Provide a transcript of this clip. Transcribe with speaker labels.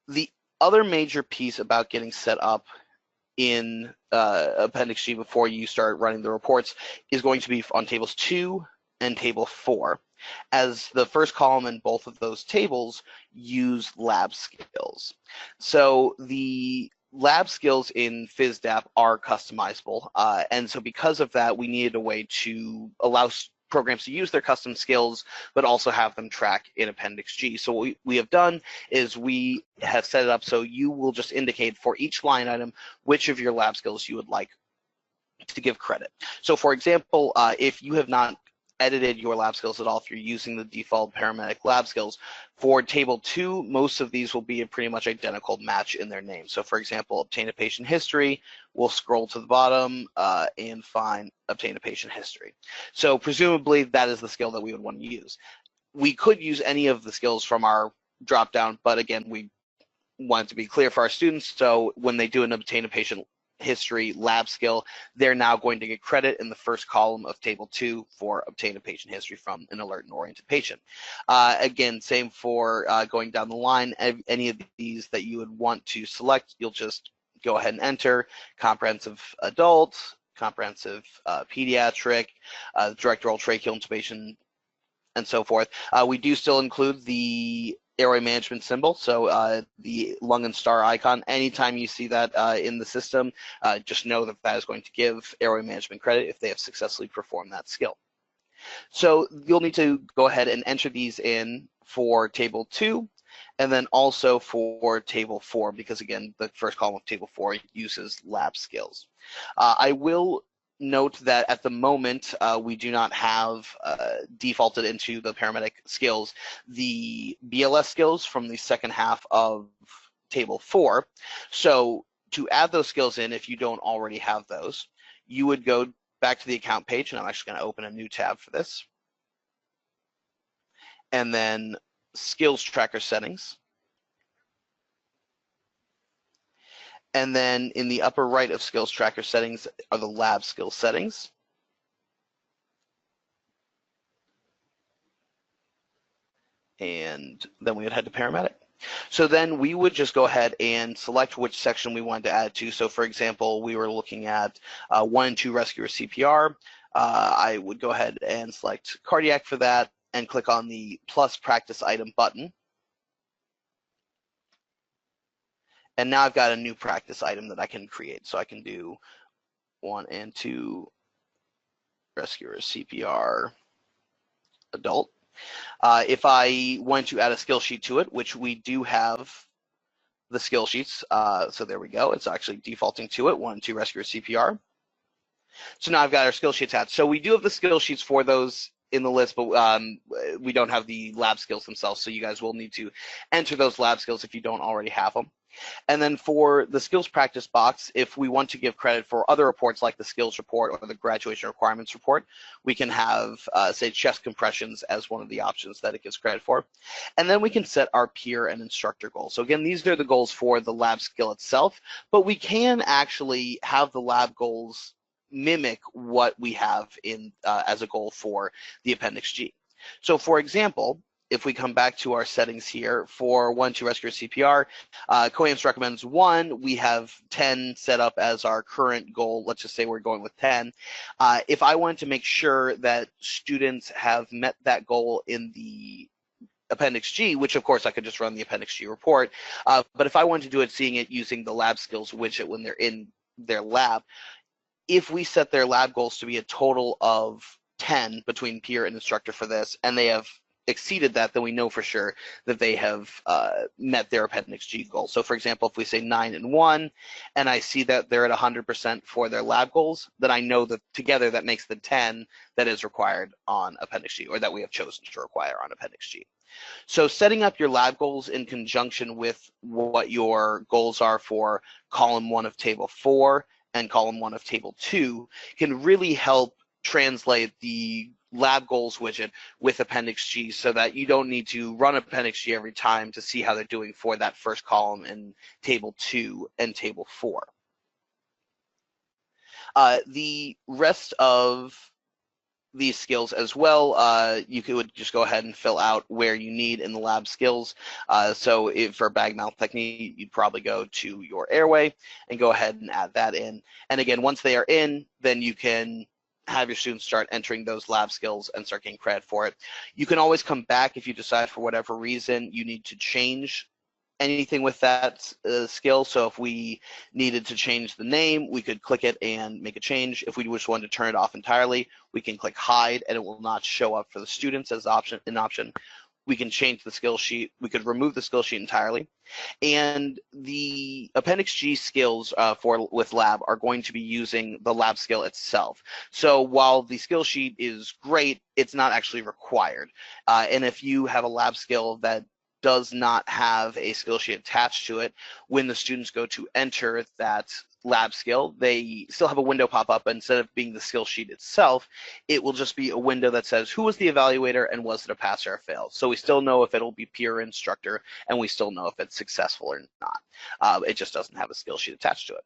Speaker 1: The other major piece about getting set up in Appendix G before you start running the reports is going to be on tables 2 and table 4, as the first column in both of those tables use lab skills. So the lab skills in PhysDAP are customizable, and so because of that, we needed a way to allow programs to use their custom skills, but also have them track in Appendix G. So what we have done is we have set it up so you will just indicate for each line item which of your lab skills you would like to give credit. So for example, if you have not edited your lab skills at all, if you're using the default paramedic lab skills, for table 2, most of these will be a pretty much identical match in their name. So for example, obtain a patient history, we'll scroll to the bottom and find obtain a patient history. So presumably that is the skill that we would want to use. We could use any of the skills from our drop down, but again, we want it to be clear for our students, so when they do an obtain a patient history lab skill, they're now going to get credit in the first column of table 2 for obtain a patient history from an alert and oriented patient. Again, same for going down the line. Any of these that you would want to select, you'll just go ahead and enter comprehensive adult, comprehensive pediatric, direct oral tracheal intubation, and so forth. We do still include the airway management symbol, so the lung and star icon. Anytime you see that in the system, just know that that is going to give airway management credit if they have successfully performed that skill. So you'll need to go ahead and enter these in for table 2, and then also for table 4, because again, the first column of table 4 uses lab skills. I will note that at the moment, we do not have defaulted into the paramedic skills the BLS skills from the second half of table 4. So to add those skills in, if you don't already have those, you would go back to the account page, and I'm actually going to open a new tab for this, and then skills tracker settings. And then in the upper right of skills tracker settings are the lab skill settings. And then we would head to paramedic. So then we would just go ahead and select which section we wanted to add to. So for example, we were looking at 1 and 2 rescue or CPR. I would go ahead and select cardiac for that and click on the plus practice item button. And now I've got a new practice item that I can create. So I can do 1 and 2 rescue or CPR adult. If I want to add a skill sheet to it, which we do have the skill sheets, so there we go. It's actually defaulting to it, 1 and 2 rescue or CPR. So now I've got our skill sheets attached. So we do have the skill sheets for those in the list, but we don't have the lab skills themselves. So you guys will need to enter those lab skills if you don't already have them. And then for the skills practice box, if we want to give credit for other reports like the skills report or the graduation requirements report, we can have, say, chest compressions as one of the options that it gives credit for. And then we can set our peer and instructor goals. So again, these are the goals for the lab skill itself, but we can actually have the lab goals mimic what we have in as a goal for the Appendix G. So for example, if we come back to our settings here for 1, 2 rescue or CPR, COAMS recommends 1. We have 10 set up as our current goal. Let's just say we're going with 10. If I wanted to make sure that students have met that goal in the Appendix G, which of course I could just run the Appendix G report, but if I wanted to do it seeing it using the lab skills widget when they're in their lab, if we set their lab goals to be a total of 10 between peer and instructor for this, and they have exceeded that, then we know for sure that they have met their Appendix G goal. So for example, if we say 9 and 1, and I see that they're at 100% for their lab goals, then I know that together that makes the 10 that is required on Appendix G, or that we have chosen to require on Appendix G. So setting up your lab goals in conjunction with what your goals are for column 1 of table 4 and column 1 of table 2 can really help translate the lab goals widget with Appendix G so that you don't need to run Appendix G every time to see how they're doing for that first column in table 2 and table 4. The rest of these skills as well, you could just go ahead and fill out where you need in the lab skills. So if for bag mouth technique, you'd probably go to your airway and go ahead and add that in. And again, once they are in, then you can have your students start entering those lab skills and start getting credit for it. You can always come back if you decide for whatever reason you need to change anything with that skill. So if we needed to change the name, we could click it and make a change. If we just wanted to turn it off entirely, we can click hide and it will not show up for the students as an option. We can change the skill sheet. We could remove the skill sheet entirely. And the Appendix G skills with lab are going to be using the lab skill itself. So while the skill sheet is great, it's not actually required. And if you have a lab skill that does not have a skill sheet attached to it, when the students go to enter that lab skill, they still have a window pop up. Instead of being the skill sheet itself, it will just be a window that says who was the evaluator and was it a pass or a fail. So we still know if it'll be peer or instructor, and we still know if it's successful or not. It just doesn't have a skill sheet attached to it.